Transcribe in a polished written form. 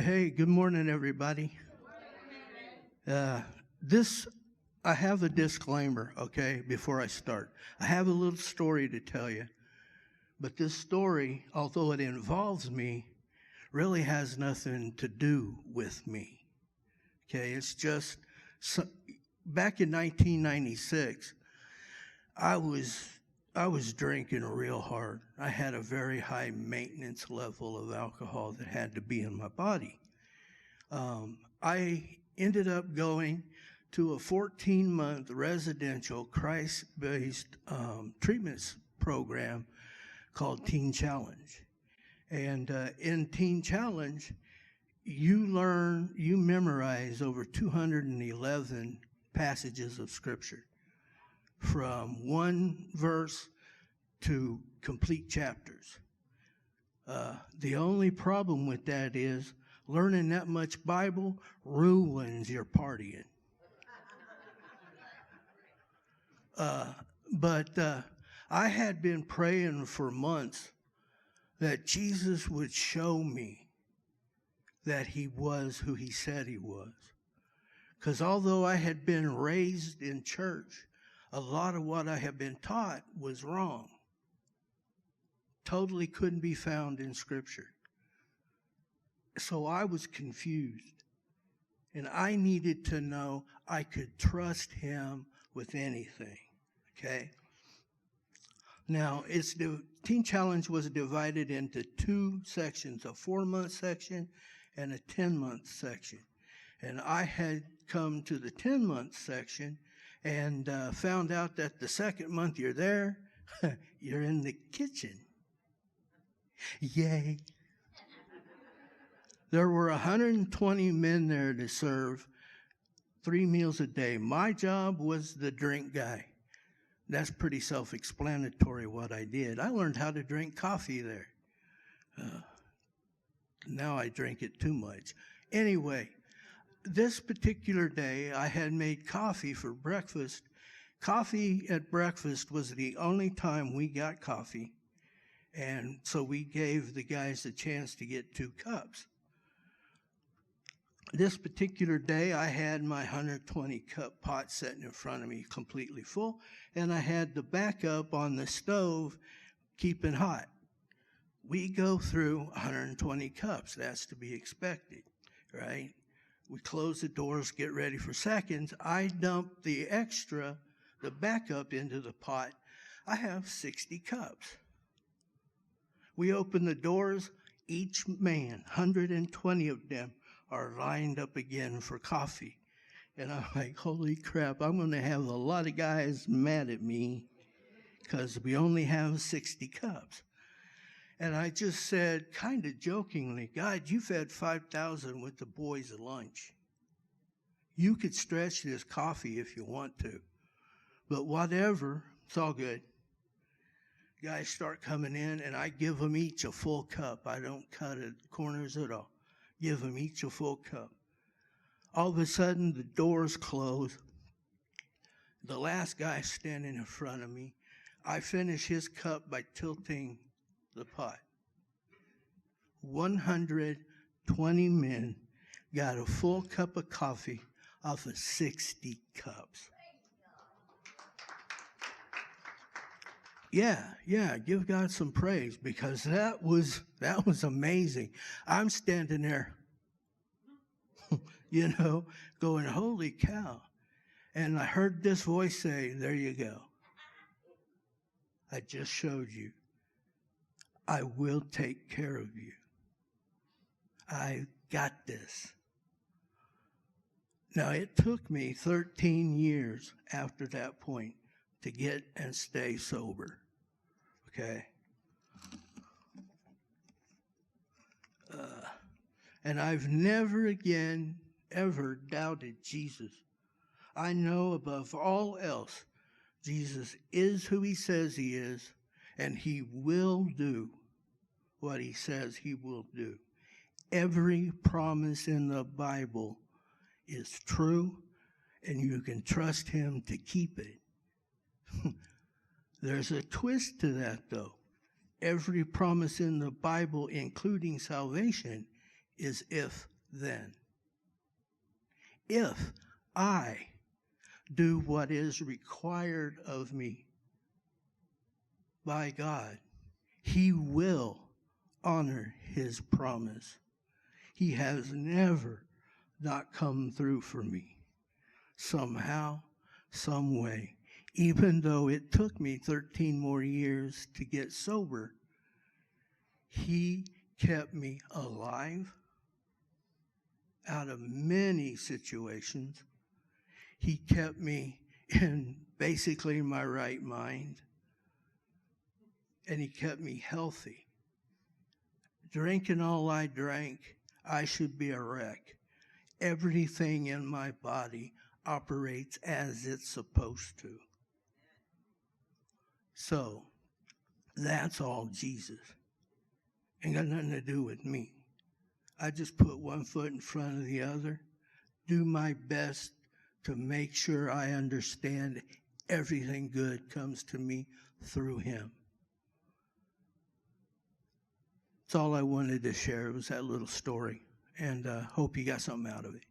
Hey, good morning, everybody. I have a disclaimer, okay, before I start. I have a little story to tell you, but this story, although it involves me, really has nothing to do with me, okay? It's just, back in 1996, I was drinking real hard. I had a very high maintenance level of alcohol that had to be in my body. I ended up going to a 14-month residential Christ-based treatment program called Teen Challenge. And in Teen Challenge, you memorize over 211 passages of Scripture, from one verse to complete chapters. The only problem with that is learning that much Bible ruins your partying. But I had been praying for months that Jesus would show me that he was who he said he was. Because although I had been raised in church, a lot of what I had been taught was wrong. Totally couldn't be found in Scripture. So I was confused. And I needed to know I could trust him with anything, okay? Now, Teen Challenge was divided into two sections, a 4-month section and a 10-month section. And I had come to the 10-month section and found out that the second month you're there, you're in the kitchen. Yay. There were 120 men there to serve 3 meals a day. My job was the drink guy. That's pretty self-explanatory what I did. I learned how to drink coffee there. Now I drink it too much. Anyway, this particular day I had made coffee for breakfast. Coffee at breakfast was the only time we got coffee. And so we gave the guys a chance to get 2 cups. This particular day, I had my 120-cup pot sitting in front of me completely full, and I had the backup on the stove keeping hot. We go through 120 cups. That's to be expected, right? We close the doors, get ready for seconds. I dump the backup into the pot. I have 60 cups. We open the doors. Each man, 120 of them, are lined up again for coffee. And I'm like, holy crap, I'm going to have a lot of guys mad at me because we only have 60 cups. And I just said, kind of jokingly, God, you fed 5,000 with the boys at lunch. You could stretch this coffee if you want to. But whatever, it's all good. Guys start coming in, and I give them each a full cup. I don't cut at corners at all. Give them each a full cup. All of a sudden, the doors close. The last guy standing in front of me, I finish his cup by tilting the pot. 120 men got a full cup of coffee off of 60 cups. Yeah, give God some praise, because that was amazing. I'm standing there, going, holy cow. And I heard this voice say, there you go. I just showed you. I will take care of you. I got this. Now, it took me 13 years after that point to get and stay sober, okay? And I've never again ever doubted Jesus. I know above all else, Jesus is who he says he is, and he will do what he says he will do. Every promise in the Bible is true, and you can trust him to keep it. There's a twist to that, though. Every promise in the Bible, including salvation, is if then. If I do what is required of me by God, He will honor His promise. He has never not come through for me. Somehow, some way, even though it took me 13 more years to get sober, He kept me alive out of many situations. He kept me in basically my right mind, and He kept me healthy. Drinking all I drank, I should be a wreck. Everything in my body operates as it's supposed to. So, that's all Jesus. Ain't got nothing to do with me. I just put one foot in front of the other, do my best to make sure I understand everything good comes to me through Him. That's all I wanted to share. It was that little story, and hope you got something out of it.